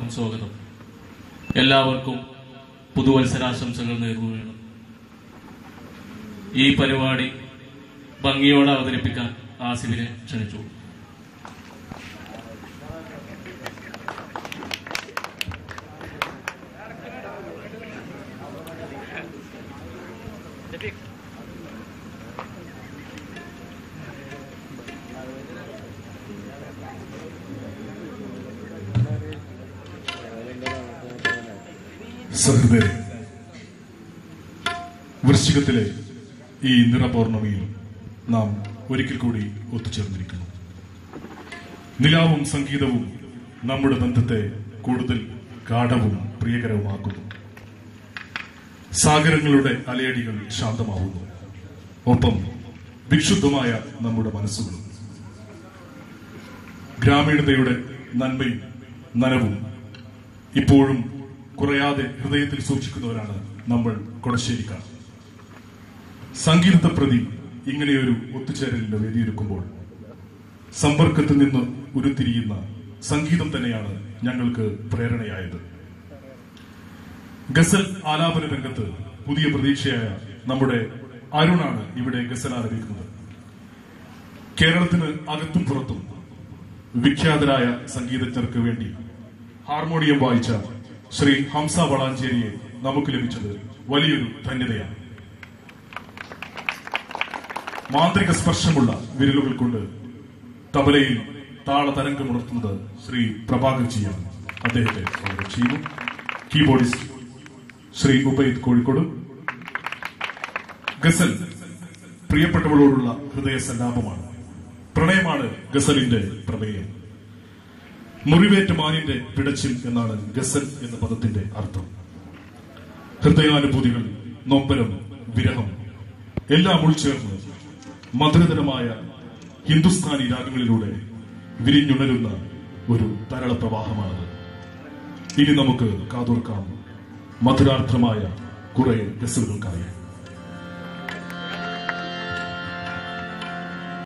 എല്ലാവർക്കും സ്വാഗതം. എല്ലാവർക്കും പുതുവത്സരാശംസകൾ നേർന്നുകയാണ്. ഈ പരിപാടി ഭംഗിയോടെ അവതരിപ്പിക്കാൻ ആസിഫിനെ ക്ഷണിച്ചു. സഹൃദയരെ, വൃശ്ചികത്തിലെ ഈ നിറപൗർണമിയിൽ നാം ഒരിക്കൽ കൂടി ഒത്തുചേർന്നിരിക്കുന്നു. നിലാവും സംഗീതവും നമ്മുടെ ബന്ധത്തെ കൂടുതൽ ഗാഢവും പ്രിയകരവുമാക്കുന്നു. സാഗരങ്ങളുടെ അലയടികൾ ശാന്തമാവുന്നു. ഒപ്പം വിക്ഷുബ്ധമായ നമ്മുടെ മനസ്സുകളും. ഗ്രാമീണതയുടെ നന്മയും നനവും ഇപ്പോഴും കുറയാതെ ഹൃദയത്തിൽ സൂക്ഷിക്കുന്നവരാണ് നമ്മൾ കൊടശ്ശേരിക്കാർ. സംഗീതത്തെ പ്രതി ഇങ്ങനെയൊരു ഒത്തുചേരലിന്റെ വേദിയൊരുക്കുമ്പോൾ സമ്പർക്കത്തിൽ നിന്ന് ഉരുത്തിരിയുന്ന സംഗീതം തന്നെയാണ് ഞങ്ങൾക്ക് പ്രേരണയായത്. ഗസൽ ആലാപന രംഗത്ത് പുതിയ പ്രതീക്ഷയായ നമ്മുടെ അരുണാണ് ഇവിടെ ഗസൽ ആലപിക്കുന്നത്. കേരളത്തിന് അകത്തും പുറത്തും വിഖ്യാതരായ സംഗീതജ്ഞർക്ക് വേണ്ടി ഹാർമോണിയം വായിച്ച ശ്രീ ഹംസ വളാഞ്ചേരിയെ നമുക്ക് ലഭിച്ചത് വലിയൊരു ധന്യതയാണ്. മാന്ത്രിക സ്പർശമുള്ള വിരലുകൾ കൊണ്ട് തബലയിൽ താളതരംഗമുണർത്തുന്നത് ശ്രീ പ്രഭാകർജിയാണ്. അദ്ദേഹത്തെ സ്വാഗതം ചെയ്യുന്നു. കീബോർഡിസ്റ്റ് ശ്രീ ഉബൈദ് കോഴിക്കോട്. ഗസൽ പ്രിയപ്പെട്ടവളോടുള്ള ഹൃദയ സല്ലാപമാണ്. പ്രണയമാണ് ഗസലിന്റെ പ്രമേയം. മുറിവേറ്റ മാനിന്റെ പിടച്ചിൽ എന്നാണ് ഗസൽ എന്ന പദത്തിന്റെ അർത്ഥം. ഹൃദയാനുഭൂതികൾ, നൊമ്പരം, വിരഹം എല്ലാം ഉൾച്ചേർന്ന് മധുരതരമായ ഹിന്ദുസ്ഥാനി രാഗങ്ങളിലൂടെ വിരിഞ്ഞുണരുന്ന ഒരു തരള പ്രവാഹമാണത്. ഇനി നമുക്ക് കാതോർക്കാം മധുരാർത്ഥമായ കുറെ ഗസലുകൾക്കായി.